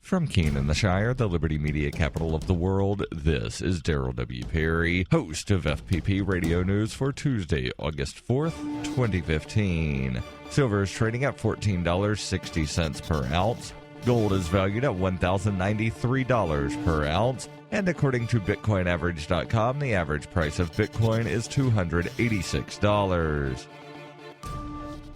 From Keene in the Shire, the Liberty Media capital of the world, this is Daryl W. Perry, host of FPP Radio News for Tuesday, August 4th, 2015. Silver is trading at $14.60 per ounce. Gold is valued at $1,093 per ounce. And according to BitcoinAverage.com, the average price of Bitcoin is $286.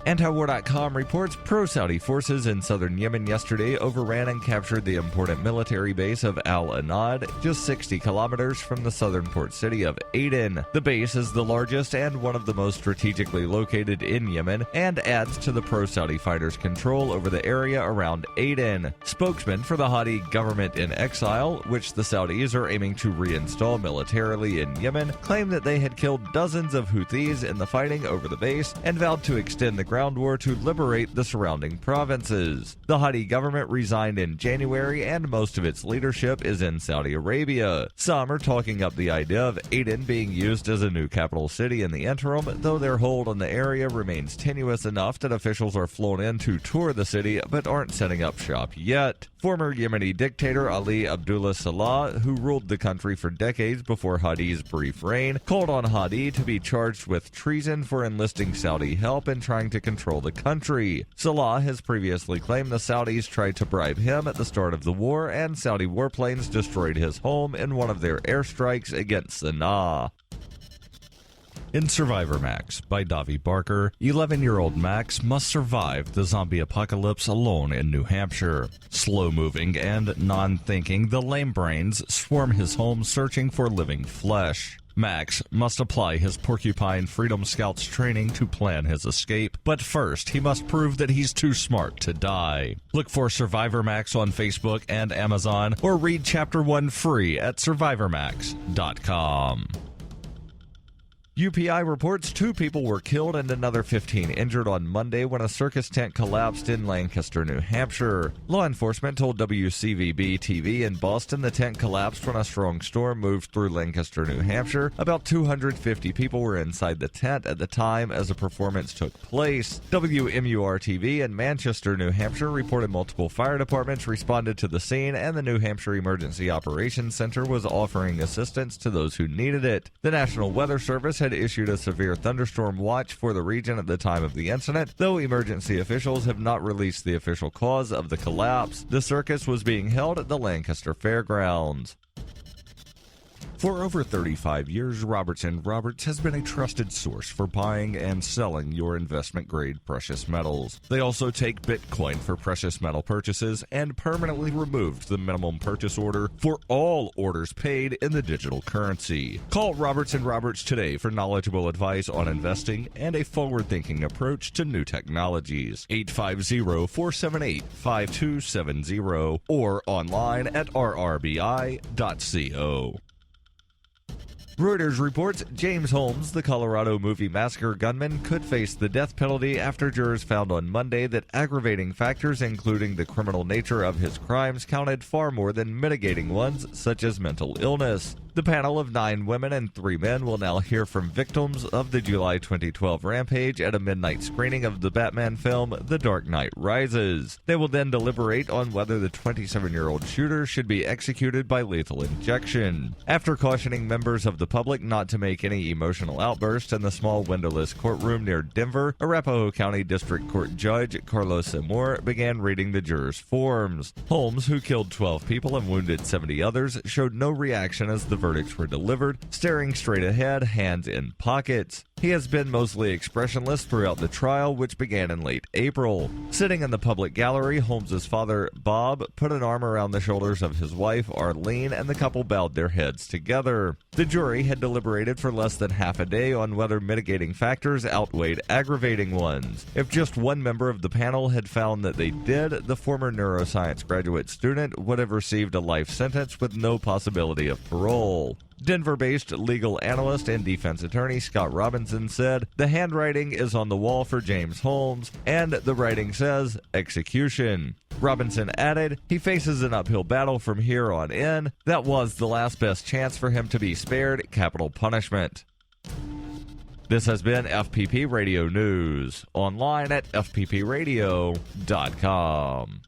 Antiwar.com reports pro-Saudi forces in southern Yemen yesterday overran and captured the important military base of Al-Anad, just 60 kilometers from the southern port city of Aden. The base is the largest and one of the most strategically located in Yemen and adds to the pro-Saudi fighters' control over the area around Aden. Spokesman for the Hadi government in exile, which the Saudis are aiming to reinstall militarily in Yemen, claimed that they had killed dozens of Houthis in the fighting over the base and vowed to extend the ground war to liberate the surrounding provinces. The Hadi government resigned in January and most of its leadership is in Saudi Arabia. Some are talking up the idea of Aden being used as a new capital city in the interim, though their hold on the area remains tenuous enough that officials are flown in to tour the city but aren't setting up shop yet. Former Yemeni dictator Ali Abdullah Saleh, who ruled the country for decades before Hadi's brief reign, called on Hadi to be charged with treason for enlisting Saudi help and trying to control the country. Saleh has previously claimed the Saudis tried to bribe him at the start of the war, and Saudi warplanes destroyed his home in one of their airstrikes against Sana'a. In Survivor Max by Davi Barker, 11-year-old Max must survive the zombie apocalypse alone in New Hampshire. Slow-moving and non-thinking, the lame brains swarm his home searching for living flesh. Max must apply his Porcupine Freedom Scouts training to plan his escape, but first he must prove that he's too smart to die. Look for Survivor Max on Facebook and Amazon, or read Chapter 1 free at survivormax.com. UPI reports 2 people were killed and another 15 injured on Monday when a circus tent collapsed in Lancaster, New Hampshire. Law enforcement told WCVB-TV in Boston the tent collapsed when a strong storm moved through Lancaster, New Hampshire. About 250 people were inside the tent at the time as the performance took place. WMUR-TV in Manchester, New Hampshire reported multiple fire departments responded to the scene, and the New Hampshire Emergency Operations Center was offering assistance to those who needed it. The National Weather Service had issued a severe thunderstorm watch for the region at the time of the incident, though emergency officials have not released the official cause of the collapse. The circus was being held at the Lancaster Fairgrounds. For over 35 years, Robertson Roberts has been a trusted source for buying and selling your investment-grade precious metals. They also take Bitcoin for precious metal purchases and permanently removed the minimum purchase order for all orders paid in the digital currency. Call Robertson Roberts today for knowledgeable advice on investing and a forward-thinking approach to new technologies. 850-478-5270 or online at rrbi.co. Reuters reports James Holmes, the Colorado movie massacre gunman, could face the death penalty after jurors found on Monday that aggravating factors, including the criminal nature of his crimes, counted far more than mitigating ones, such as mental illness. The panel of 9 women and 3 men will now hear from victims of the July 2012 rampage at a midnight screening of the Batman film The Dark Knight Rises. They will then deliberate on whether the 27-year-old shooter should be executed by lethal injection. After cautioning members of the public not to make any emotional outbursts in the small windowless courtroom near Denver, Arapahoe County District Court Judge Carlos Amor began reading the jurors' forms. Holmes, who killed 12 people and wounded 70 others, showed no reaction as the verdicts were delivered, staring straight ahead, hands in pockets. He has been mostly expressionless throughout the trial, which began in late April. Sitting in the public gallery, Holmes's father, Bob, put an arm around the shoulders of his wife, Arlene, and the couple bowed their heads together. The jury had deliberated for less than half a day on whether mitigating factors outweighed aggravating ones. If just one member of the panel had found that they did, the former neuroscience graduate student would have received a life sentence with no possibility of parole. Denver-based legal analyst and defense attorney Scott Robinson said, "The handwriting is on the wall for James Holmes, and the writing says execution." Robinson added, "He faces an uphill battle from here on in. That was the last best chance for him to be spared capital punishment." This has been FPP Radio News, online at fppradio.com.